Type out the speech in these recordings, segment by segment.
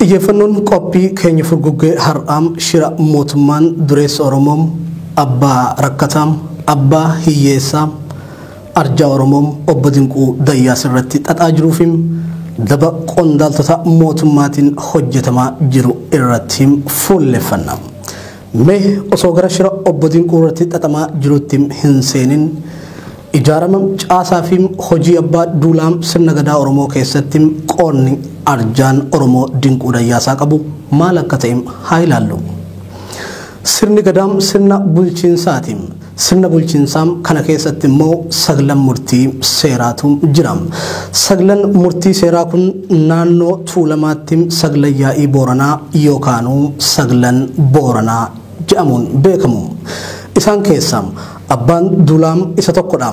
Xiyyeeffannoon qophii keenya furguggee har'aam shira mootummaan duressa Oromoom abbaa rakkataa abbaa hiyyeessaa arjaa Oromoom obbo Dinquu Dayyaasaa irratti xaxaa jiruufi daba qondaaltota mootummaatiin hojjatamaa jiru irratti fuulleffanna. Mee osoo gara shira obbo Dinquu irratti xaxamaa jirutti hin seenin ijaarama caasaa fi hojii abbaa duulaam sirna gadaa Oromoo keessatti qoonni arjaan Oromoo Dinquu Dayyaasaa qabu maal akka ta'e haa ilaallu. Sirni gadaam sirna bulchiinsaati. Sirna bulchiinsaam kana keessatti immoo saglan murtii seeraatu jira. Saglan murtii seeraa kun naannoo Tuulamaatti saglan yaa'ii Booranaa yookaan saglan Booranaa jedhamuun beekamu. Isaan keessaa abbaan duulaam isa tokkodha.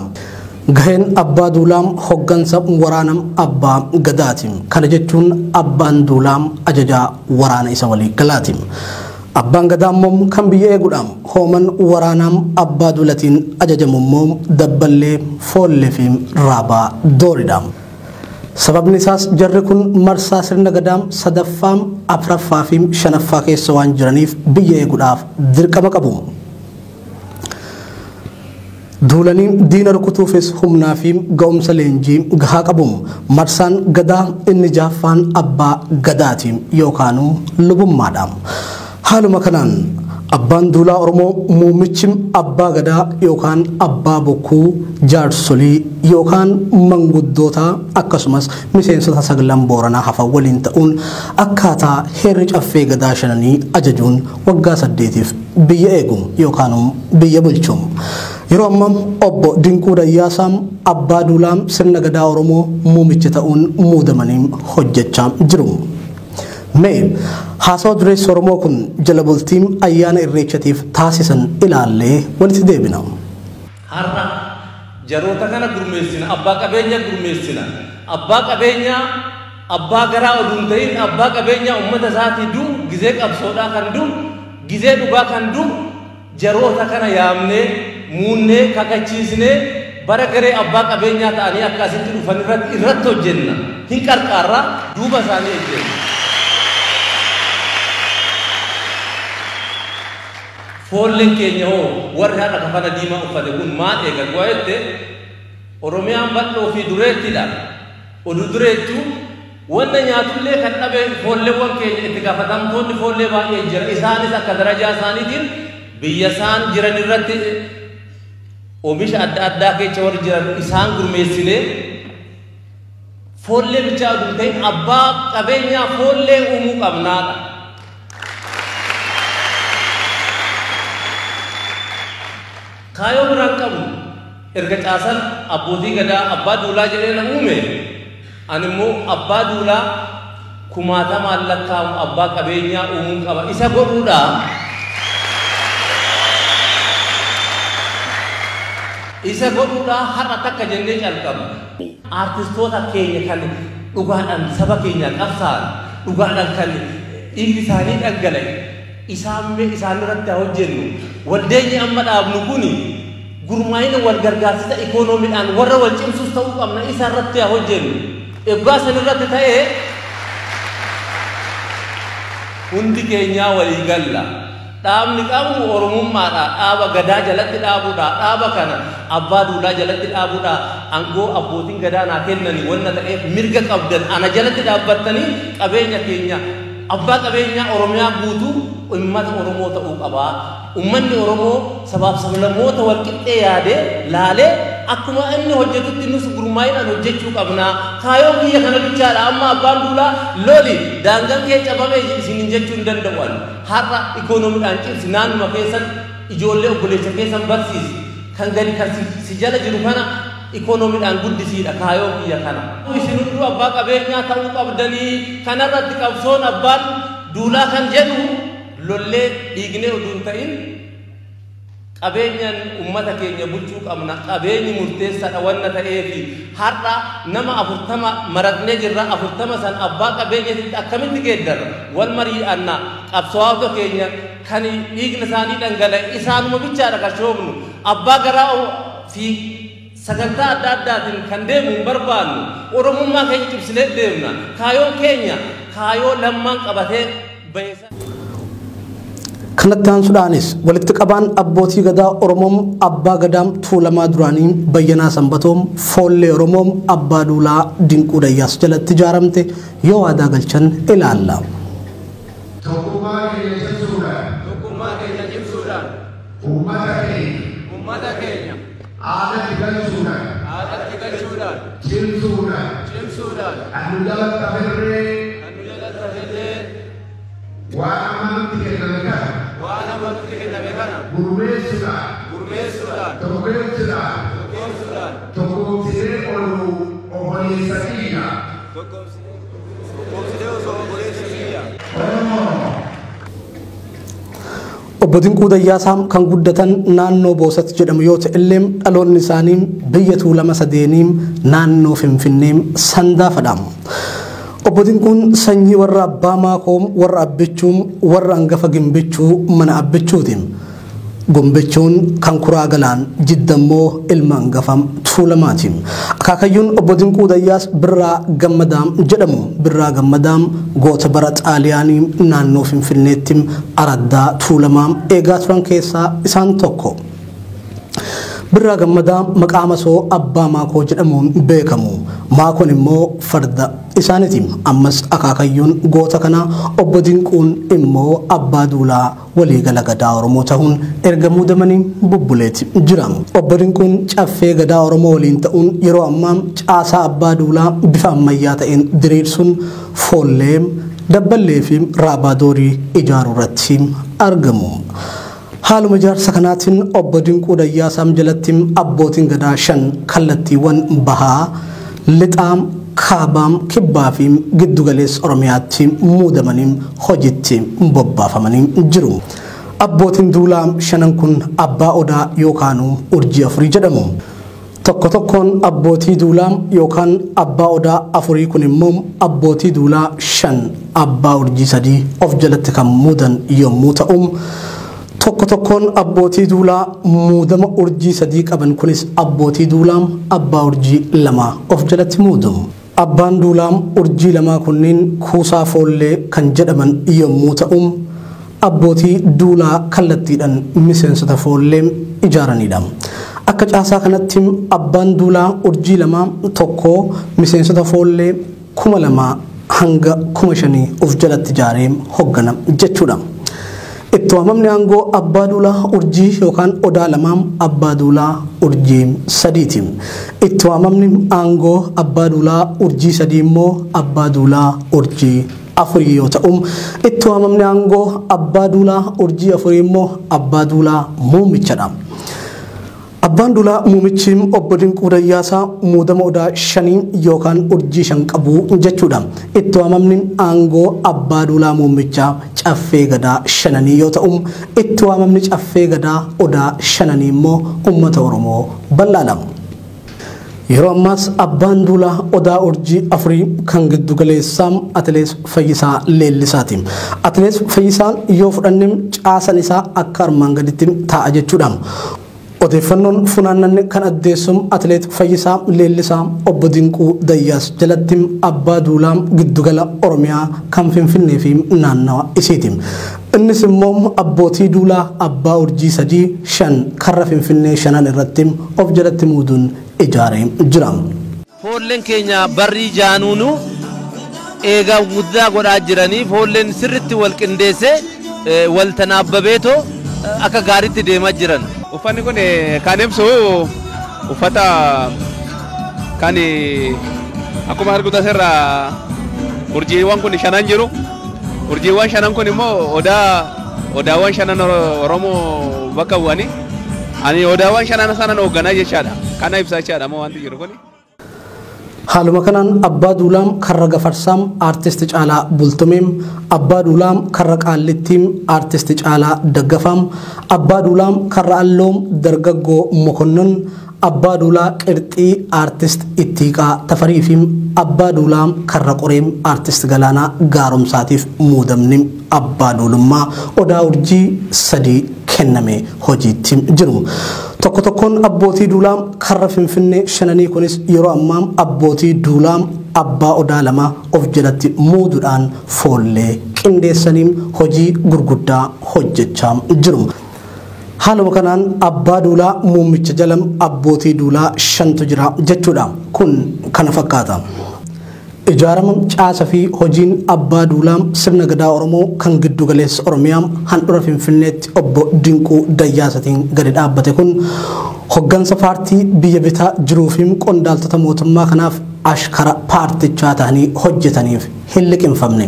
Gaheen abbaa duulaam hoggansa waraanam abbaa gadaati. Kana jechuun abbaan duulaam ajajaa waraana isa walii galaati. Abbaan gadaammoo kan biyya eeguudhaan hooman waraanaam abbaa duulatiin ajajamummoo dabballee foollee fi raabaa dooridha. Sababni isaas jarri kun marsaa sirna gadaam sadaffaam afraffaa fi shanaffaa keessa waan jiraniif biyya eeguudhaaf dirqama qabu. Duulanii diina rukutuufis humnaa fi ga'umsa leenjii gahaa qabu. Marsaan gadaa inni jaaffaan abbaa gadaati yookaan lubummaadha. Haaluma kanaan abbaan duulaa Oromoo muummichi abbaa gadaa yookaan abbaa bokkuu jaarsolii yookaan manguddoota akkasumas miseensota saglan Booranaa hafan waliin ta'uun akkaataa heerri caffee gadaa shananii ajajuun waggaa 8f biyya eegu yookaan biyya bulchu. Yeroo ammaa obbo Dinquu Dayyaasaa abbaa duulaam sirna gadaa Oromoo muummicha ta'uun muudamanii hojjechaa jiru. Mee haasawa duressa Oromoo kun jala bultiin ayyaana irreechatiif taasisan ilaallee walitti deebina. Har'a jaroota kana gurmeessina, abbaa qabeenya gurmeessina. Abbaa qabeenya abbaa garaa oduun ta'in abbaa qabeenya uummata isaatii duu gizee qabsoodhaa kan duu gizee dhugaa kan duu jaroota kana yaamnee muunnee kakachiisnee bara garee abbaa qabeenyaa ta'anii akkasitti dhufan irratti hojjenna. Hin qarqaarraa duuba isaanii ejjenna. Foolleen keenya hoo warri haadha kafana diimaa uffate kun maal eegan waa'eette Oromiyaan bal'oo fi dureettidha. Oduu dureettuu wanta nyaatullee kan dhabe foolleewwan keenya itti gaafatamtoonni foollee baay'ee jira. Isaanis akka darajaa isaaniitiin biyya isaan jiran irratti oomisha adda addaa keessa warri jiran isaan gurmeessinee foollee bichaa oduu ta'in abbaa qabeenyaa foollee uumuu qabnaadha. Kaayoo biraan qabu erga caasan abbootii gadaa abbaa duulaa jedhee na uume ani immoo abbaa duulaa kumaatamaan lakkaa'amu abbaa qabeenyaa uumuu qaba isa godhuudha. Isa godhuudha har'a takka jennee calqabu. Artistoota keenya kan dhugaadhaan saba keenya qabsaan dhugaadhaan kan dhiigni isaanii dhangala'e isaan irratti hojjennu. Waldeenyi amma dhaabnu kuni gurmaa'ina wal gargaarsisa ikoonomiidhaan warra wal cimsuus ta'uu qabna isa irratti hojjennu. Egaa san irratti ta'ee hundi keenyaa walii galla. Dhaabni qabu Oromummaadha. Dhaaba gadaa jalatti dhaabuudha. Dhaaba kana abbaa duulaa jalatti dhaabuudha. Angoo abbootiin gadaa naa kennanii wanna ta'eef mirga qabdan ana jalatti dhaabbattanii qabeenya keenya abbaa qabeenyaa Oromiyaa guutuu ummata Oromoo ta'uu qaba. Ummanni Oromoo sabaaf sablammoota wal qixxee yaadee laalee akkuma inni hojjetutti nus gurmaa'inaan hojjechuu qabna. Kaayoo biyya kana bichaadha. Amma abbaan duulaa loli daangaan kee cabamee isiniin jechuu hin danda'an. Har'a ikoonomiidhaan cimsi naannuma keessan ijoollee obboleessa keessan barsiisi. Kan gadi kan si jala jiru kana ikoonomiidhaan guddisiidha kaayoo biyya kana. Isin hunduu abbaa qabeenyaa ta'uu qabdanii kanarratti qabsoon abbaan duulaa kan jedhu lollee dhiignee oduu hin ta'in qabeenyaan ummata keenya bulchuu qabna. Qabeenyi murteessaadha wanna ta'eefi har'a nama 40 maraqnee jirra. 40 san abbaa qabeenyatti akkamitti geeddarra wal mari'anna qabsoota keenya kan dhiigna isaanii dhangala'e isaanuma bichaadha kashoofnu abbaa garaa fi sagantaa adda addaatiin kan deemu hin barbaannu Oromummaa keenya cimsinee deemna. Kaayoon keenya kaayoo lamman qabatee beesa. Kanatti aansuudhaanis walitti qabaan abbootii gadaa Oromoom abbaa gadaam tuulamaa duraanii bayyanaa sanbatoom foollee Oromoom abbaa duulaa dinquu dayyaas jalatti ijaaramte yoo waadaa galchan ilaalla. Tokkummaa keenya cimsuudhaan uummata keenya aadatti galchuudhaan cimsuudhaan anu jalatti hafirree waan amanatti kenname kana gurmeessuudhaan tokkoomsinee obboleessa kiyya Obbo Dinquu Dayyaasaa kan guddatan naannoo Boosatti jedhamu yoo ta'e illee dhaloonni isaanii biyya Tuulama Sadeeniim naannoo Finfinneem Sandaafadhaam. Obbo Dinquun sanyii warra abbaa maakoom warra abbichuum warra hangafa gimbichuu mana abbichuutiin. Gombechuun kan kuraa galaan jiddammoo ilma hangafam Tuulamaatiin. Akaakayyuun Obbo Dinquu Dayyaas Birraa Gammadaam jedhamu. Birraa Gammadaam goota bara Xaaliyaanii naannoo Finfinneetti araddaa Tuulamaam eegaa turan keessaa isaan tokko. Birraa Gammadaa maqaa masoo abbaa maakoo jedhamuun beekamu. Maakoon immoo farda isaaniitiin. Ammas akaakayyuun goota kana Obbo Dinquun immoo abbaa duulaa waliigala gadaa Oromoo ta'uun erga muudamanii bubbuleetti jira. Obbo Dinquun caffee gadaa Oromoo waliin ta'uun yeroo ammaa caasaa abbaa duulaa bifa ammayyaa ta'een diriirsuun foollee dabballee fi raabaadorii ijaaruu irratti argamu. Haaluma ijaarsa kanaatiin Obbo Dinquu Dayyaasaa jalatti abbootiin gadaa 5 kallattiiwwan bahaa lixaam kaabaam kibbaa fi giddugaleessa Oromiyaatti muudamanii hojiitti bobbaafamanii jiru. Abbootiin duulaa 5 kun abbaa odaa yookaan urjii 4 jedhamu. Tokkoon abbootii duulaa yookaan abbaa odaa 4 kun immoo abbootii duulaa 5 abbaa urjii 3 of jalatti kan muudan yommuu ta'u tokkoon abbootii duulaa muudama urjii 3 qaban kunis abbootii duulaa abbaa urjii 2 of jalatti muudu. Abbaan duulaa urjii 2 kunniin kuusaa foollee kan jedhaman yommuu ta'u abbootii duulaa kallattiidhaan miseensota foollee ijaaranidha. Akka caasaa kanatti abbaan duulaa urjii 2 tokko miseensota foollee 2,000 hanga 5,000 of jalatti ijaaree hoggana jechuudha. Itti waamamni aangoo abbaa duulaa urjii yookaan odaa 2 abbaa duulaa urjii 3ti. Itti waamamni aangoo abbaa duulaa urjii 3 immoo abbaa duulaa urjii 4 yoo ta'u itti waamamni aangoo abbaa duulaa urjii 4 immoo abbaa duulaa muummichadha. Abbaan duulaa muummichi Obbo Dinquu Dayyaasaa muudama odaa 5 yookaan urjii 5 qabu jechuudha. Itti waamamni aangoo abbaa duulaa muummichaa caffee gadaa 5 yoo ta'u itti waamamni caffee gadaa odaa 5 immoo uummata Oromoo bal'aadha. Yeroo ammaas abbaan duulaa odaa urjii 4 kan giddugaleessaa Atileet Fayyisaa Leellisaati. Atileet Fayyisaan yoo fudhanne caasan isaa akka armaan gaditti taa'a jechuudha. Odeeffannoon funaannanne kan addeessum Atileet Fayyisaa Leellisaa Obbo Dinquu Dayyaas jalatti abbaa duulaa giddugala Oromiyaa kan Finfinnee fi naannawa isiiti. Innis immoo abbootii duulaa abbaa urjii 3 5 karra Finfinnee 5 irratti of jalatti muuduun ijaaree jira. Foolleen keenya barrii jaanuunu eegaa guddaa godhaa jiranii foolleen sirriitti wal qindeessee wal tanaabbabeetoo akka gaariitti deemaa jiran. Uffanni kun kan ibsu uffata kan akkuma arguutas irraa urjiiwwan kun 5 jiru. Urjiiwwan 5 kun immoo odaawwan 5 Oromoo bakka bu'anii ani odaawwan 5 sana hoogganaa jechaadha. Kana ibsaa jechaadha moo wanti jiru kuni. Haaluma kanaan abbaa duulaam karra gafarsaam artist Caalaa Bultumeem abbaa duulaam karra qaallittiim artist Caalaa Daggafaam abbaa duulaam karra alloom dargaggoo Mokonnon abbaa duulaa qirxii artist Ittiiqaa Tafariifiim abbaa duulaam karra qoreem artist Galaanaa Gaaromsaatiif muudamni abbaa duulummaa odaa urjii 3 kenname hojiitti jiru. Tokkoon abbootii duulaa karra Finfinnee 5 kunis yeroo ammaa abbootii duulaa abbaa odaa lama of jalatti muuduudhaan foollee qindeessaniin hojii gurguddaa hojjechaa jiru. Haaluma kanaan abbaa duulaa muummicha jalam abbootii duulaa 5tu jira jechuudha. Kun kana fakkaata. Ijaarama caasa fi hojiin abbaa duulaa sirna gadaa Oromoo kan giddu galeessa Oromiyaa handhuura Finfinneetti obbo Dinquu Dayyaasaatiin gadi dhaabbate kun hoggansa paartii biyya bitaa jiruu fi qondaaltota mootummaa kanaaf ashkara paartichaa ta'anii hojjetaniif hin liqinfamne.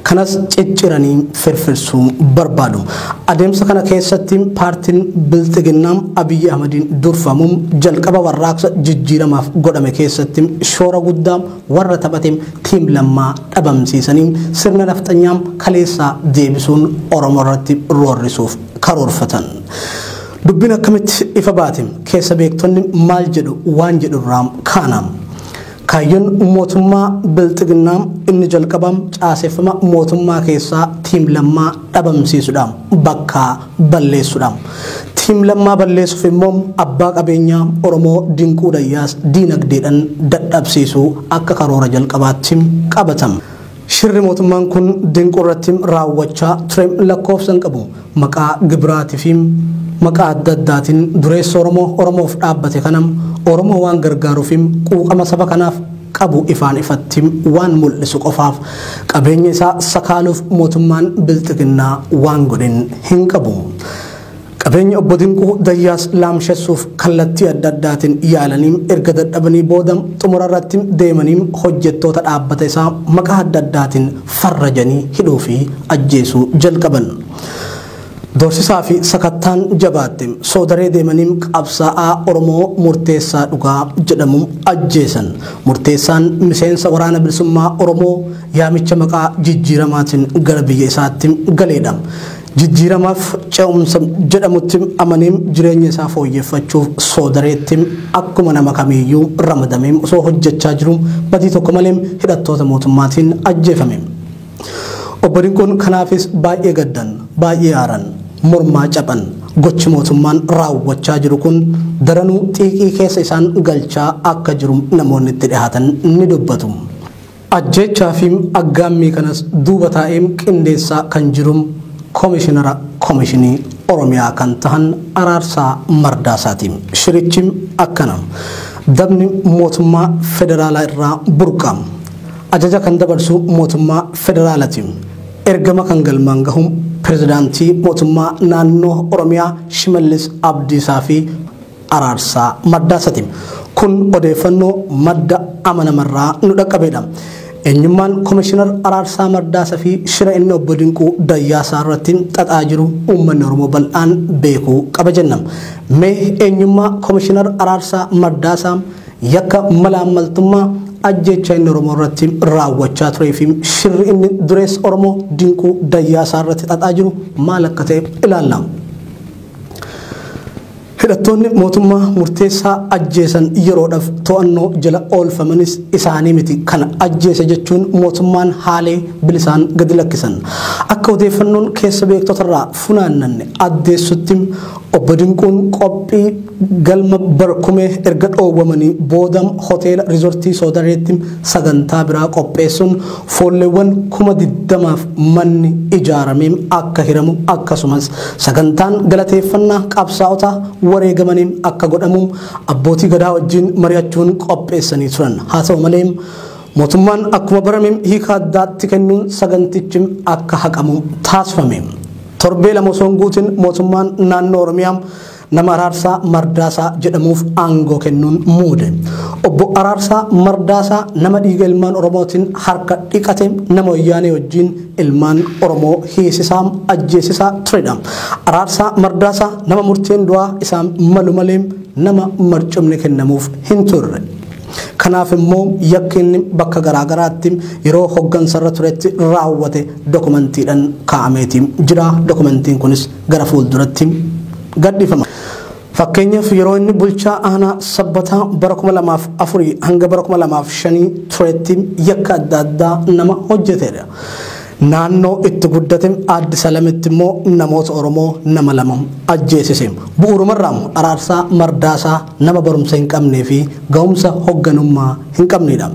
Kanas cicciranii firfirsuu barbaadu. Adeemsa kana keessatti paartiin Bilxiginnaa Abiyyi Ahmadiin durfamuun jalqaba warraaqsa jijjiiramaaf godhame keessatti shoora guddaa warra taphateen tiim lammaa dhabamsiisanii sirna nafxanyaa kaleessaa deebisuun Oromoo irratti roorrisuuf karoorfatan. Dubbiin akkamitti ifa baate keessa beektonni maal jedhu waan jedhu irraa kaana. Kaayyoon mootummaa Bilxiginnaa inni jalqabaa caaseffama mootummaa keessaa tiim lammaa dhabamsiisuudhaan bakka balleessuudhaan. Tiim lammaa balleessuuf immoo abbaa qabeenyaa Oromoo Dinquu Dayyaasaa diinagdeedhaan dadhabsiisuu akka karoora jalqabaatti qabatama. Shirri mootummaan kun Dinquu irratti raawwachaa ture lakkoofsan qabu. Maqaa gibiraatii fi maqaa adda addaatiin duressa Oromoof dhaabbate kanam Oromoo waan gargaaruuf quuqama saba kanaaf qabu ifaan ifatti waan mul'isu qofaaf qabeenya isaa sakaaluuf mootummaan Bilxiginnaa waan godhin hin qabu. Qabeenya obbo Dinquu Dayyaasaa laamshessuuf kallattii adda addaatiin yaalanii erga dadhabanii booda xumura irratti deemanii hojjettoota dhaabbata isaa maqaa adda addaatiin farrajanii hidhuu fi ajjeesuu jalqaban. Doorsisaa fi sakattaan jabaatte soodaree deemanii qabsaa'aa Oromoo murteessaa dhugaa jedhamu ajjeesan. Murteessaan miseensa waraana bilisummaa Oromoo yaamicha maqaa jijjiiramaatiin gara biyya isaatti galeedha. Jijjiiramaaf ce'umsa jedhamutti amaniin jireenya isaa fooyyeffachuuf soodareetti akkuma nama kamiiyyuu ramadamee osoo hojjechaa jiru badii tokko malee hidhattoota mootummaatiin ajjeefame. Obbo Dinquun kanaafis baay'ee gaddan, baay'ee aaran, mormaa caphan gochi mootummaan raawwachaa jiru kun daranuu xiiqii keessa isaan galchaa akka jiru namoonni itti dhihaatan ni dubbatu. Ajjechaa fi aggaammii kanas duuba taa'ee qindeessaa kan jiru Komishinara Komishinii Oromiyaa kan tahan Araarsaa Mardaasaati. Shirichi akkana dabni mootummaa federaalaa irraa burqa. Ajaja kan dabarsu mootummaa federaalaati. Ergama kan galmaan gahu pirezidaantii mootummaa naannoo Oromiyaa Shimallis Abdiisaa fi Araarsaa Mardaasaati. Kun odeeffannoo madda amanamarraa nu dhaqqabeedha. Eenyummaan Komishinar Araarsaa Mardaasaa fi shira inni obbo Dinquu Dayyaasaa irratti xaxaa jiru uummanni Oromoo bal'aan beekuu qaba jennam. Mee eenyummaa Komishinar Araarsaa Mardaasaa yakka malaammaltummaa ajjecha inni Oromoo irratti raawwachaa turee fi shirri inni duressa Oromoo Dinquu Dayyaasaa irratti xaxaa jiru maal akka ta'e ilaalla. Hidhattoonni mootummaa murteessaa ajjeesan yeroodhaaf to'annoo jala oolfamanis isaanii miti kana ajjeese jechuun mootummaan haalee bilisaan gadi lakkisan. Akka odeeffannoon keessa beektotarraa funaannanne addeessutti obbo Dinquun qophii galma barkumee erga dhoowwamanii boodam hoteela riizortii soodareetti sagantaa biraa qopheessuun foolleewwan 20,000f manni ijaaramee akka hiramu akkasumas sagantaan galateeffannaa qabsaa'ota wareegamaniin akka godhamu abbootii gadaa wajjin mari'achuun qopheessanii turan. Haa ta'u malee mootummaan akkuma barame hiika addaatti kennuun sagantichi akka haqamu taasifame. Torbee lama osoo hin guutin mootummaan naannoo Oromiyaa nama Araarsaa Mardaasaa jedhamuuf aangoo kennuun muude. Obbo Araarsaa Mardaasaa nama dhiiga ilmaan Oromootiin harka dhiqate nama wayyaanee wajjin ilmaan Oromoo hiisisaa ajjeesisaa turedha. Araarsaa Mardaasaa nama murteen du'aa isaan malu malee nama marcumni kennamuuf hin turre. Kanaaf immoo yakki inni bakka garaagaraatti yeroo hoggansarra turetti raawwate dokumantiidhaan kaa'ameetiin jira. Dokumentiin kunis gara fuulduratti gadhiifama. Fakkeenyaaf yeroo inni bulchaa aanaa sabbataa bara 2004 hanga bara 2005 turetti yakka adda addaa nama hojjetedha. Naannoo itti guddate Addis Salaamitti immoo namoota Oromoo nama lama ajjeesise. Bu'uurumarraa Araarsaa Mardaasaa nama barumsa hin qabnee fi ga'umsa hogganummaa hin qabnedha.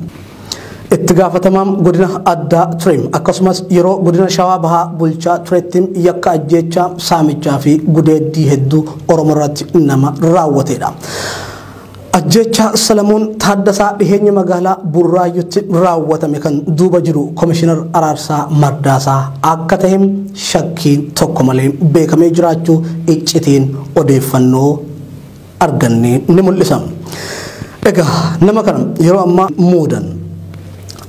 itti gaafatamaan godina addaa tureem akkasumas yeroo godina shawaa bahaa bulchaa turettiin yakka ajjeechaa saamichaa fi gudeeddii hedduu Oromoo irratti nama raawwatedha. Ajjecha Salamuun Taaddasaa dhiheenya magaalaa Burraayyutti raawwatame kan duuba jiru Komishinar Araarsaa Mardaasaa akka ta'e shakkiin tokko malee beekamee jiraachuu iccitiin odeeffannoo arganne ni mul'isa. Egaa nama kana yeroo ammaa muudan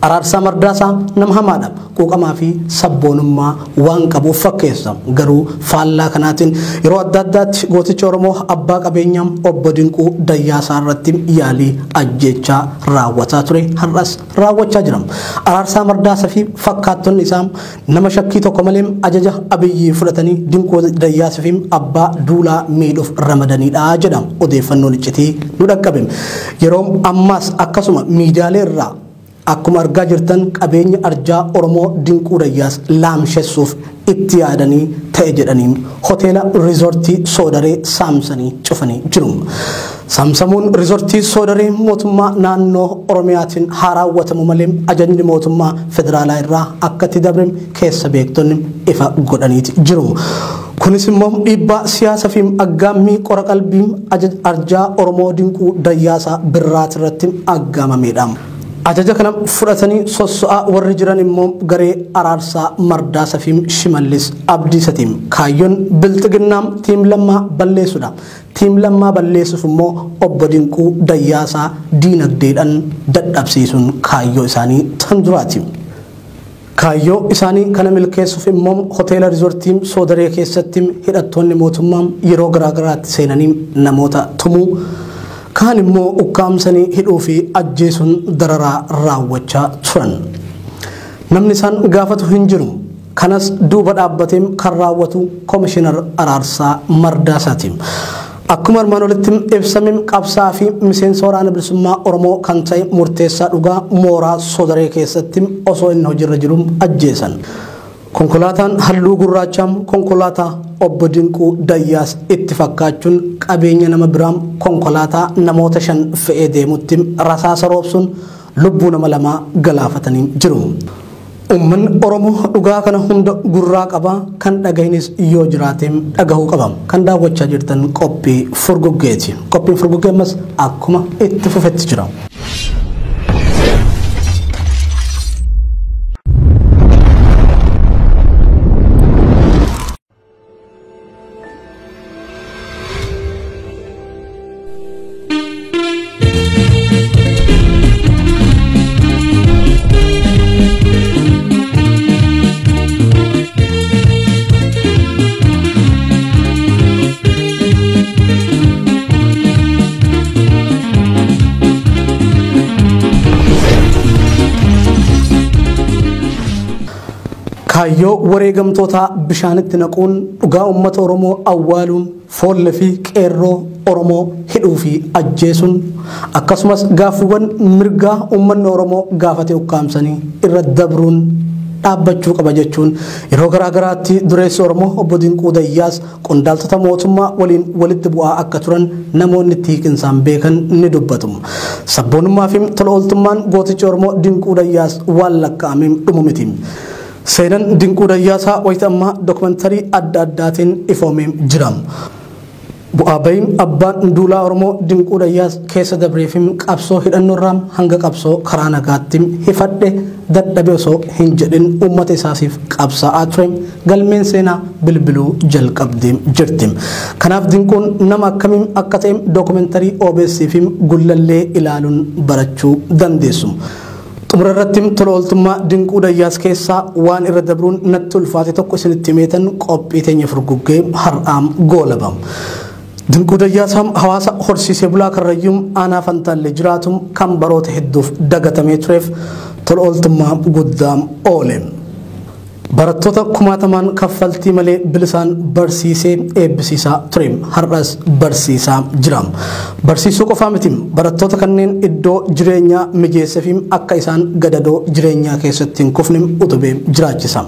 Araarsaa Mardaasaa nama hamaadha. Quuqamaa fi sabboonummaa waan qabuuf fakkeessa. Garuu faallaa kanaatiin yeroo adda addaatti gooticha Oromoo abbaa qabeenyaa obbo Dinquu Dayyaasaa irratti yaalii ajjeechaa raawwataa ture. Har'as raawwachaa jira. Araarsaa Mardaasaa fi fakkaattonni isaa nama shakkii tokko malee ajaja Abiyyii fudhatanii Dinquu Dayyaasaa fi abbaa duulaa miidhuuf ramadaniidha jedha odeeffannoon iccitii nu dhaqqabe. Yeroo ammaas akkasuma miidiyaalee irraa akkuma argaa jirtan qabeenya arjaa Oromoo Dinquu Dayyaasaa laamsheessuuf itti yaadanii ta'e jedhanii hoteela riizortii Soodaree saamsanii cufanii jiru. Saamsamuun riizortii Soodaree mootummaa naannoo Oromiyaatiin haa raawwatamu malee ajajni mootummaa federaalaa irraa akka itti dabre keessa beektonni ifa godhaniiti jiru. Kunis immoo dhiibbaa siyaasaa fi aggaammii qora qalbii arjaa Oromoo Dinquu Dayyaasaa birraati irratti aggaamamedha. Ajaja kana fudhatanii sosso'aa warri jiran immoo garee Araarsaa Mardaasaa fi Shimallis Abdiisaatiin kaayyoon bilxiginnaam tiim lammaa balleessuudha. Tiim lammaa balleessuuf immoo obbo Dinquu Dayyaasaa diinagdeedhaan dadhabsiisuun kaayyoo isaanii tan duraati. Kaayyoo isaanii kana milkeessuuf immoo hoteela riizortii Soodaree keessatti hidhattoonni mootummaa yeroo garaagaraatti seenanii namoota tumuu kaan immoo ukkaamsanii hidhuu fi ajjeesuun dararaa raawwachaa turan. Namni isaan gaafatu hin jiru. Kanas duuba dhaabbatee kan raawwatu Komishinar Araarsaa Mardaasaati. Akkuma armaan olitti ibsamee qabsaa fi miseensa waraana bilisummaa Oromoo kan ta'e murteessaa dhugaa mooraa Soodaree keessatti osoo inni hojiirra jiru ajjeesan. Konkolaataan halluu gurraachaan konkolaataa obbo Dinquu Dayyaasaa itti fakkaachuun qabeenya nama biraan konkolaataa namoota 5 fe'ee deemutti rasaasa roobsuun lubbuu nama 2 galaafatanii jiru. Uummanni Oromoo dhugaa kana hunda gurraa qaba. Kan dhagahinis yoo jiraate dhagahuu qaba. Kan daawwachaa jirtan qophii furguggeeti. Qophiin furguggee ammas akkuma itti fufetti jira. Kaayyoo wareegamtoota bishaanitti naquun dhugaa uummata Oromoo awwaaluun foollee fi qeerroo Oromoo hidhuu fi ajjeesuun akkasumas gaaffiiwwan mirgaa uummanni Oromoo gaafate ukkaamsanii irra dabruun dhaabbachuu qaba jechuun yeroo garaagaraatti dureessi Oromoo obbo Dinquu Dayyaasaa qondaaltota mootummaa waliin walitti bu'aa akka turan namoonni tiiqinsaan beekan ni dubbatu. Sabboonummaa fi tola ooltummaan gooticha Oromoo Dinquu Dayyaasaa waan lakkaa'ameen dhumu miti. Seenaan Dinquu Dayyaasaa wayita ammaa dookumentarii adda addaatiin ifoomee jira. Bu'aa bahiin abbaan duulaa Oromoo Dinquu Dayyaasaa keessa dabreefim qabsoo hidhannoorraa hanga qabsoo karaa nagaatti hifadhe dadhabe osoo hin jedhin uummata isaasiif qabsaa'aa ture galmeen seenaa bilbiluu jalqabdee jirti. Kanaaf Dinquun nama akkamiin akka ta'e dookumentarii OBS fi gullallee ilaaluun barachuu dandeessu. Xumura irratti tola ooltummaa Dinquu Dayyaasaa keessaa waan irra dabruun natti ulfaate tokko isinitti himeetan qophii teenya furguggee har'aam goolabam. Dinquu Dayyaasaa hawaasa horsiisee bulaa Karrayyuu aanaa Fantaallee jiraatu kan baroota hedduuf dagatamee tureef tola ooltummaa guddaam oole. Barattoota kumaatamaan kaffaltii malee bilisaan barsiisee eebbisiisaa ture. Har'as barsiisaa jira. Barsiisuu qofaa miti barattoota kanneen iddoo jireenyaa mijeessee fi akka isaan gadadoo jireenyaa keessatti hin kufne utubee jiraachisa.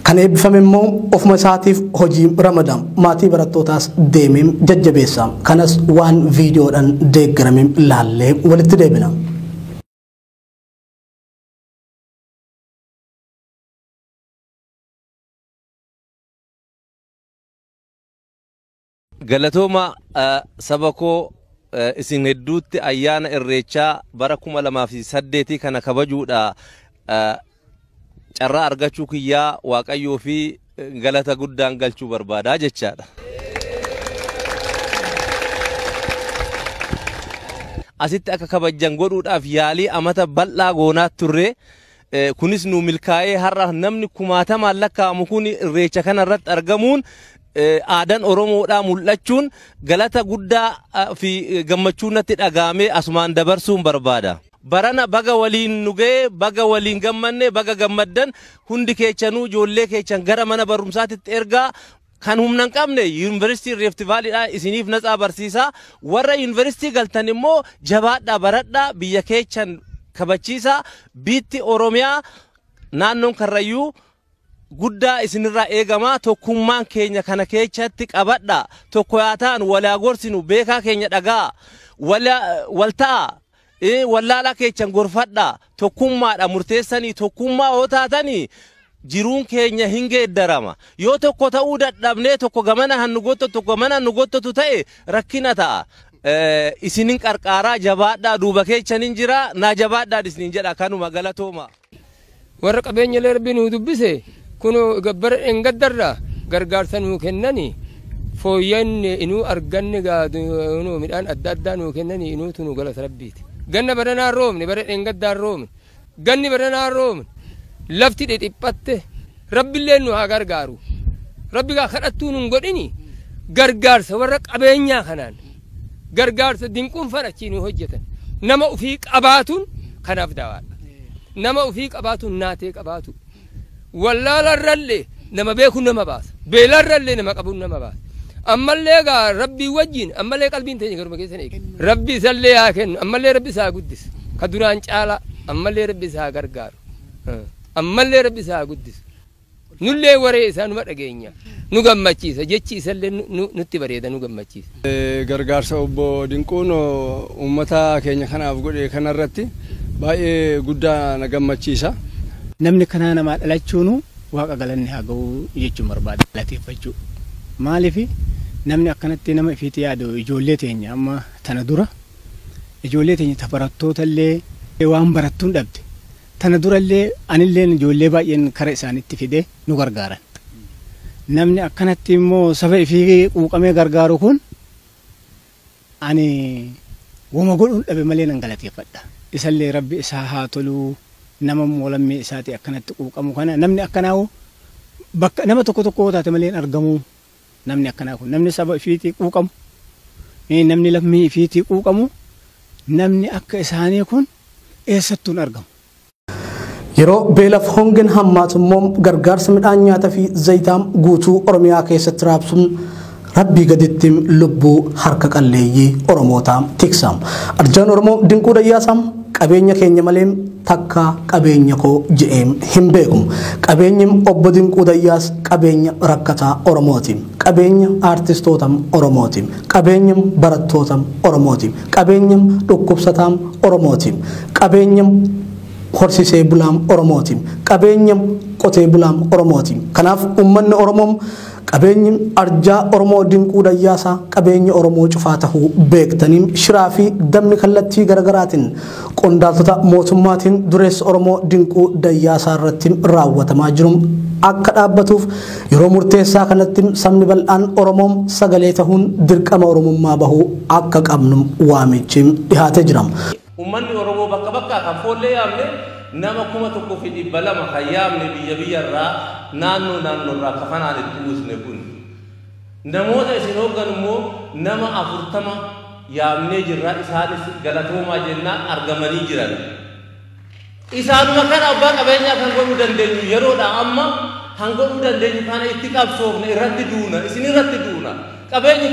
Kan eebbifame immoo ofuma isaatiif hojii ramada maatii barattootaas deemee jajjabeessa. Kanas waan viidiyoodhaan deeggarame laallee walitti deebina. Galatooma sabako isin hedduutti ayyaana irreechaa bara 2008 kana kabajuudha carraa argachuu kiyyaa waaqayyoo fi galata guddaan galchuu barbaada jechaadha. Asitti akka kabajjan godhuudhaaf yaalii amata bal'aa goonaa turre kunis nu milkaa'ee har'a namni 1000 lakkaa'amu kun irreecha kana irratti argamuun aadan Oromoodhaa mul'achuun galata guddaa fi gammachuu natti dhagaamee asumaan dabarsuun barbaada. Barana baga waliin nugee baga waliin gammanne baga gammaddan hundi keechanuu ijoollee keechan gara mana barumsaatitti ergaa kan humna qabne University Rift Valley isiniif natsaa barsiisa warra University galtan immoo jabaadhaa baradhaa biyya keechan kabachiisa biitti Oromiyaa naannoon Karrayyuu guddaa isinirraa eegama tokkummaan keenya kana keechatti qabadha tokko yaataan walaa gorsinu beekaa keenya dhagaa waltaa wallaalaa keechan gorfadha tokkummaadha murteessanii tokkummaa hoo taatanii jiruun keenya hin geeddarama yoo tokko ta'uu dadhabnee tokko gamana hannu gotto tokko gamana hannu gottotu ta'e rakkina ta'a isinin qarqaaraa jabaadhaa duuba keechaniin jira naa jabaadhaa isinin jedha kanuma galatooma warra qabeenya Rabbi nu dubbise kuno gabbara engaddarra gargaarsa nu kennani fooyyanne inuu arganne gaadu midhaan adda addaa nu kennani inuu tunu galata Rabbiiti ganna baranaa roobne bara engaddaa roobne ganni baranaa roobne lafti dhiphatte Rabbiillee nu haa gargaaru Rabbi gaa kadhattuu nun godhini gargaarsa warra qabeenyaa kanaan gargaarsa dinquun farachi nu hojjetan nama ufii qabaatuun kanaaf dawaadha nama ufii qabaatuun naatee qabaatu wallala ralle nama beeku nama baasa beela ralle nama qabuun nama baasa ammallee gaa Rabbi wajjin ammallee qalbiin teenya garuma keessan eege Rabbi sallee haa kennu ammallee Rabbi isaa guddis ka duraan caala ammallee Rabbi isaa gargaaru ammallee Rabbi isaa guddis nullee waree isaa numa dhageenya nu gammachiisa jechi isallee nutti bareeda nu gammachiisa. Gargaarsa obbo Dinquun uummata keenya kanaaf godhe kanarratti baay'ee guddaa na gammachiisa. Namni kanaa namaa dhalachuun waaqa galanni haa ga'u jechuun barbaada lateeffachuu. Maaliif namni akkanatti nama ifiitti yaadu ijoollee teenya amma tana dura ijoollee teenya tabarattoota illee waan barattuun dhabde tana dura illee anillee ijoollee baay'een kara isaanitti fide nu gargaaran. Namni akkanatti immoo saba ifii quuqamee gargaaru kun ani wama godhuun dhabe malee nan galateeffadha. Isallee Rabbi isaa haa toluu nama moolammee isaati akkanatti quuqamu kana namni akkanaa bakka nama tokko taate malee argamu namni akkanaa kun namni saba ifiitii quuqamu namni lammii ifiitii quuqamu namni akka isaanii kun eessattuun argamu. Yeroo beelaf hongin hammaatummoo gargaarsa midhaan nyaataa fi zayitaa guutuu Oromiyaa keessatti raabsuun Rabbii gaditti lubbuu harka qalleeyyii Oromootaa tiksa. Arjaan Oromoo Dinquu Dayyaasaa qabeenya keenya malee takka qabeenya koo je'eem hin beeku. Qabeenyi obbo Dinquu Dayyaas qabeenya rakkataa Oromooti. Qabeenya aartistoota Oromooti. Qabeenya barattoota Oromooti. Qabeenya dhukkubsataa Oromooti. Qabeenya horsisee bulaam Oromooti. Qabeenya qotee bulaam Oromooti. Kanaaf uummanni Oromoo qabeenyi arjaa Oromoo Dinquu Dayyaasaa qabeenya Oromoo cufaa tahuu beektanii shiraa fi damni kallattii garaagaraatiin qondaaltota mootummaatiin duressa Oromoo Dinquu Dayyaasaa irratti raawwatamaa jiru akka dhaabbatuuf yeroo murteessaa kanatti sabni bal'aan Oromoo sagalee tahuun dirqama Oromummaa bahuu akka qabnu waamichi dhihaatee jira. Uummanni Oromoo bakka bakkaa kan foollee yaamne nama 1,200 kan yaamne biyya irraa naannoo irraa kafanaan itti buusne kun namoota isin hoggan immoo nama 40 yaamnee jirra isaanis galatoomaa jennaan argamanii jiran isaanuma kana abbaa qabeenyaa kan godhuu dandeenyu yeroodha amma han godhuu dandeenyu kana itti qabsoofne irratti duuna isin irratti duuna qabeenyi